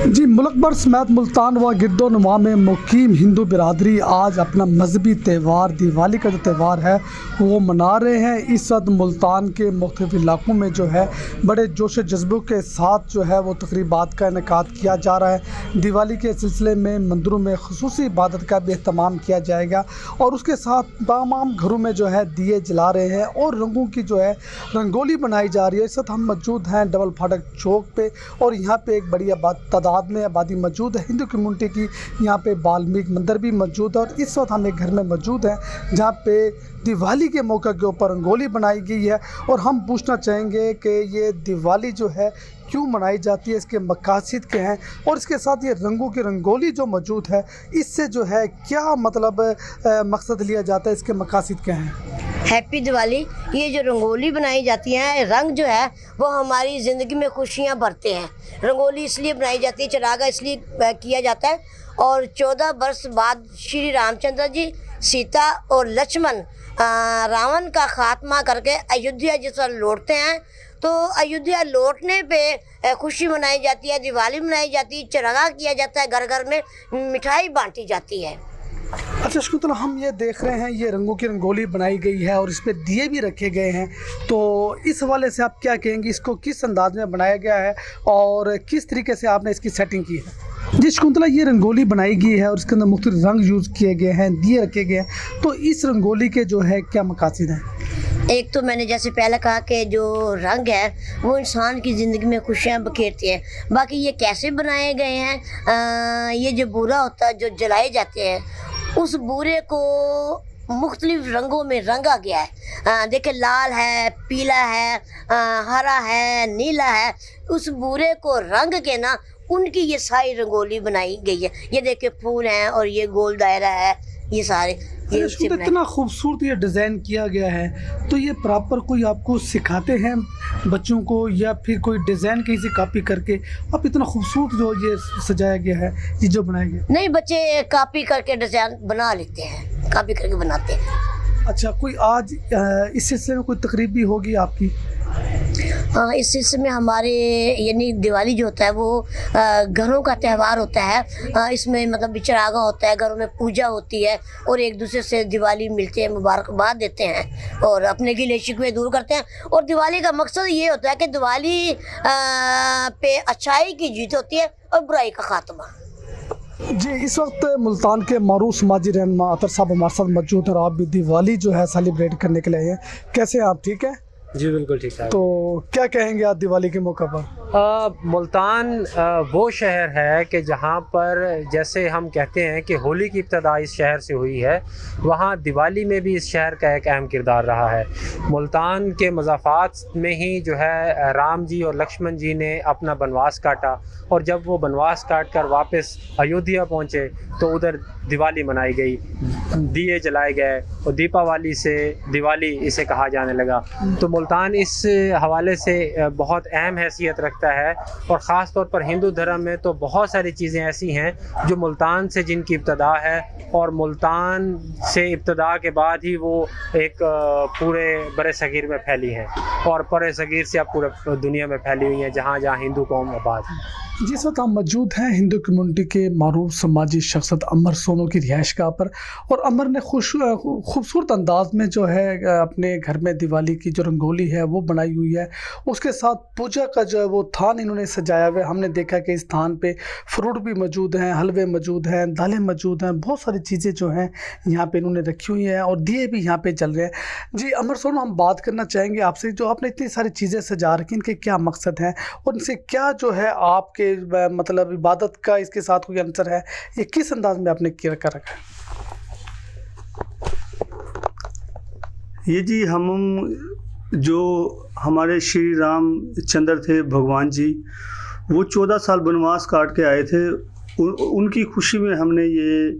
जी मुल्क भर समेत मुल्तान व गिरदोनुमा में मुकीम हिंदू बिरादरी आज अपना मजहबी त्यौहार दिवाली का जो त्यौहार है वो मना रहे हैं। इस वक्त मुल्तान के मुख्तलिफ इलाकों में जो है बड़े जोश जज्बों के साथ जो है वो तकरीबात का इनेकाद किया जा रहा है। दिवाली के सिलसिले में मंदिरों में खुसूसी इबादत का भी अहतमाम किया जाएगा और उसके साथ तमाम घरों में जो है दिए जला रहे हैं और रंगों की जो है रंगोली बनाई जा रही है। इस वक्त हम मौजूद हैं डबल फाटक चौक पे और यहाँ पे एक बड़ी तादाद में आबादी मौजूद है हिंदू कम्युनिटी की। यहाँ पे वाल्मीकि मंदिर भी मौजूद है और इस वक्त हम एक घर में मौजूद हैं जहाँ पे दिवाली के मौके के ऊपर रंगोली बनाई गई है और हम पूछना चाहेंगे कि ये दिवाली जो है क्यों मनाई जाती है, इसके मकासद क्या हैं और इसके साथ ये रंगों की रंगोली जो मौजूद है इससे जो है क्या मतलब मकसद लिया जाता है, इसके मकासद क्या हैं। हैप्पी दिवाली। ये जो रंगोली बनाई जाती है, रंग जो है वो हमारी ज़िंदगी में खुशियाँ भरते हैं। रंगोली इसलिए बनाई जाती है, चरागा इसलिए किया जाता है और 14 वर्ष बाद श्री रामचंद्र जी, सीता और लक्ष्मण रावण का खात्मा करके अयोध्या जिस पर लौटते हैं तो अयोध्या लौटने पे खुशी मनाई जाती है, दिवाली मनाई जाती है, चरागा किया जाता है, घर घर में मिठाई बांटी जाती है। अच्छा शकुंतला, हम ये देख रहे हैं ये रंगों की रंगोली बनाई गई है और इस पर दिए भी रखे गए हैं, तो इस हवाले से आप क्या कहेंगे, इसको किस अंदाज में बनाया गया है और किस तरीके से आपने इसकी सेटिंग की है। जी शकुंतला, ये रंगोली बनाई गई है और इसके अंदर मुख्तलिफ रंग यूज़ किए गए हैं, दिए रखे गए हैं, तो इस रंगोली के जो है क्या मकासद हैं। एक तो मैंने जैसे पहले कहा कि जो रंग है वो इंसान की ज़िंदगी में खुशियाँ बखेरती है। बाकी ये कैसे बनाए गए हैं, ये जो बूरा होता है जो जलाए जाते हैं उस बूरे को मुख्तलिफ रंगों में रंगा गया है। देखिए लाल है, पीला है, हरा है, नीला है। उस बूरे को रंग के ना उनकी ये सारी रंगोली बनाई गई है। ये देखिए फूल हैं और ये गोल दायरा है, ये सारे ये इतना खूबसूरत ये डिज़ाइन किया गया है, तो ये प्रॉपर कोई आपको सिखाते हैं बच्चों को या फिर कोई डिज़ाइन कहीं से कॉपी करके आप इतना खूबसूरत जो ये सजाया गया है, ये जो बनाया गया। नहीं, बच्चे कॉपी करके डिज़ाइन बना लेते हैं, कॉपी करके बनाते हैं। अच्छा, कोई आज इस सिलसिले में कोई तकरीब भी होगी आपकी। हाँ, इस सिलसिले में हमारे यानी दिवाली जो होता है वो घरों का त्यौहार होता है। इसमें मतलब चरागा होता है, घरों में पूजा होती है और एक दूसरे से दिवाली मिलते हैं, मुबारकबाद देते हैं और अपने गिले शिकवे दूर करते हैं। और दिवाली का मकसद ये होता है कि दिवाली पे अच्छाई की जीत होती है और बुराई का खात्मा। जी इस वक्त मुल्तान के मारूफ समाजी रहनुमा अतर साहब हमारे साथ मौजूद हैं और आप भी दिवाली जो है सेलिब्रेट करने के लिए आए हैं। कैसे हैं आप, ठीक है? जी बिल्कुल ठीक है। तो क्या कहेंगे आप दिवाली के मौके पर। मुल्तान वो शहर है कि जहाँ पर जैसे हम कहते हैं कि होली की इब्तदा इस शहर से हुई है, वहाँ दिवाली में भी इस शहर का एक अहम किरदार रहा है। मुल्तान के मज़ाफ़ात में ही जो है राम जी और लक्ष्मण जी ने अपना बनवास काटा और जब वो बनवास काट कर वापस अयोध्या पहुँचे तो उधर दिवाली मनाई गई, दिए जलाए गए और दीपावली से दिवाली इसे कहा जाने लगा। तो मुल्तान इस हवाले से बहुत अहम हैसियत रखता है और ख़ास तौर पर हिंदू धर्म में तो बहुत सारी चीज़ें ऐसी हैं जो मुल्तान से जिनकी इब्तदा है और मुल्तान से इब्तदा के बाद ही वो एक पूरे बड़े सगीर में फैली हैं और बड़े सगीर से अब पूरे दुनिया में फैली हुई हैं जहाँ जहाँ हिंदू कौम आबाद है। जिस वक्त हम मौजूद हैं हिंदू कम्युनिटी के मारूफ समाजी शख्सियत अमर सोनू की रिहाइशगाह पर और अमर ने खूबसूरत अंदाज में जो है अपने घर में दिवाली की जो रंगोली है वो बनाई हुई है। उसके साथ पूजा का जो है वो थान इन्होंने सजाया हुआ है। हमने देखा कि इस थान पे फ्रूट भी मौजूद हैं, हलवे मौजूद हैं, दालें मौजूद हैं, बहुत सारी चीज़ें जो हैं यहाँ पे इन्होंने रखी हुई हैं और दिए भी यहाँ पे जल रहे हैं। जी अमर सोनू, हम बात करना चाहेंगे आपसे, जो आपने इतनी सारी चीज़ें सजा रखी इनके क्या मकसद हैं और इनसे क्या जो है आपके मतलब इबादत का इसके साथ कोई अंतर है, ये किस अंदाज में आपने किया कर रखा है। ये जी हम जो हमारे श्री रामचंद्र थे भगवान जी, वो 14 साल वनवास काट के आए थे, उनकी खुशी में हमने ये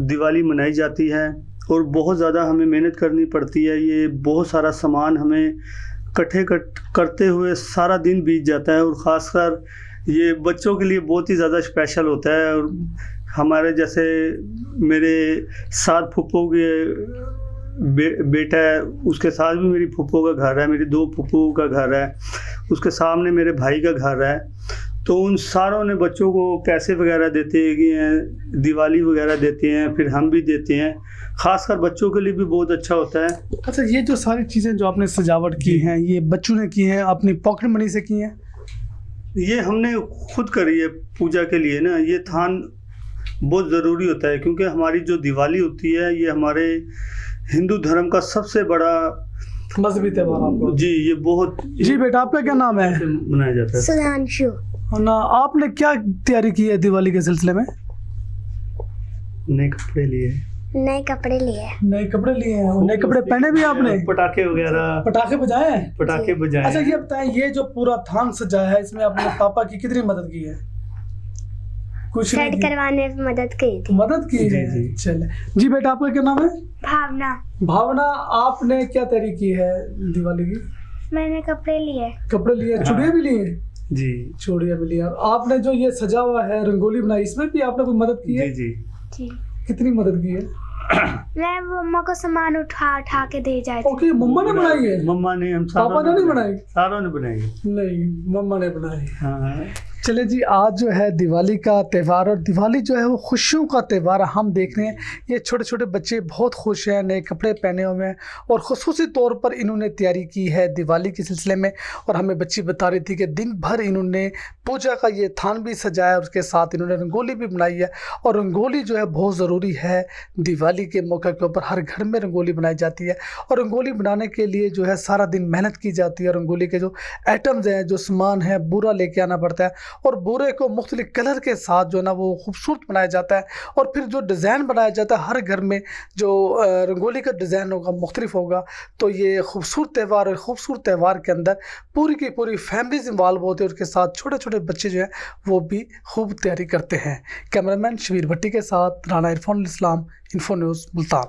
दिवाली मनाई जाती है और बहुत ज़्यादा हमें मेहनत करनी पड़ती है। ये बहुत सारा सामान हमें इकट्ठे करते हुए सारा दिन बीत जाता है और ख़ासकर ये बच्चों के लिए बहुत ही ज़्यादा स्पेशल होता है। और हमारे जैसे मेरे 7 फुप्पो के बेटा है, उसके साथ भी मेरी फुप्पो का घर है, मेरी 2 फुप्पो का घर है, उसके सामने मेरे भाई का घर है। तो उन सारों ने बच्चों को पैसे वगैरह देते हैं, दिवाली वगैरह देते हैं, फिर हम भी देते हैं। ख़ासकर बच्चों के लिए भी बहुत अच्छा होता है। अच्छा, ये जो सारी चीज़ें जो आपने सजावट की हैं, ये बच्चों ने की हैं, अपनी पॉकेट मनी से की हैं? ये हमने खुद करी है पूजा के लिए ना। ये थान बहुत ज़रूरी होता है क्योंकि हमारी जो दिवाली होती है ये हमारे हिंदू धर्म का सबसे बड़ा मजहबी त्यौहार आपको। जी ये बहुत जी बेटा, आपका क्या नाम है? मनाया जाता है। सुधांशु। ना, आपने क्या तैयारी की है दिवाली के सिलसिले में? नए कपड़े लिए। नए कपड़े लिए। नए कपड़े लिए हैं, और नए कपड़े पहने भी आपने? पटाखे वगैरह, पटाखे बजाए हैं? पटाखे बजाए। अच्छा, ये बताएं, ये जो पूरा थान सजाया है, इसमें आपने पापा की कितनी मदद की है? कुछ सेट करवाने में मदद की थी। मदद की है? जी। चले जी बेटा, आपका क्या नाम है? भावना। भावना, आपने क्या तैयारी की है दिवाली की? मैंने कपड़े लिए। कपड़े लिए, चूड़ियाँ भी लिए? जी चूड़ियाँ भी लिए। और आपने जो ये सजा हुआ है, रंगोली बनाई, इसमें भी आपने कोई मदद की है? जी जी। कितनी मदद की है? मैं मम्मा को सामान उठा उठा के दे जाती। ओके, मम्मा ने बनाई है? मम्मा ने, हम पापा ने नहीं बनाई? सारों ने बनाई। नहीं, मम्मा ने बनाई। हाँ। चले जी, आज जो है दिवाली का त्यौहार, और दिवाली जो है वो खुशियों का त्यौहार हम देख रहे हैं। ये छोटे छोटे बच्चे बहुत खुश हैं, नए कपड़े पहने हुए हैं, और ख़ुसूसी तौर पर इन्होंने तैयारी की है दिवाली के सिलसिले में। और हमें बच्ची बता रही थी कि दिन भर इन्होंने पूजा का ये थान भी सजाया, उसके साथ इन्होंने रंगोली भी बनाई है। और रंगोली जो है बहुत ज़रूरी है दिवाली के मौके के ऊपर, हर घर में रंगोली बनाई जाती है। और रंगोली बनाने के लिए जो है सारा दिन मेहनत की जाती है। रंगोली के जो आइटम्स हैं, जो सामान है, बूरा लेके आना पड़ता है, और बूरे को मुख्तलिफ कलर के साथ जो है ना वो खूबसूरत बनाया जाता है। और फिर जो डिज़ाइन बनाया जाता है, हर घर में जो रंगोली का डिज़ाइन होगा मुख्तलिफ होगा। तो ये खूबसूरत त्यौहार है, खूबसूरत त्यौहार के अंदर पूरी की पूरी फैमिलीज इन्वॉल्व होती है, उसके साथ छोटे छोटे बच्चे जो हैं वो भी खूब तैयारी करते हैं। कैमरामैन शबीर भट्टी के साथ राना इरफान इस्लाम, इन्फो न्यूज़ मुल्तान।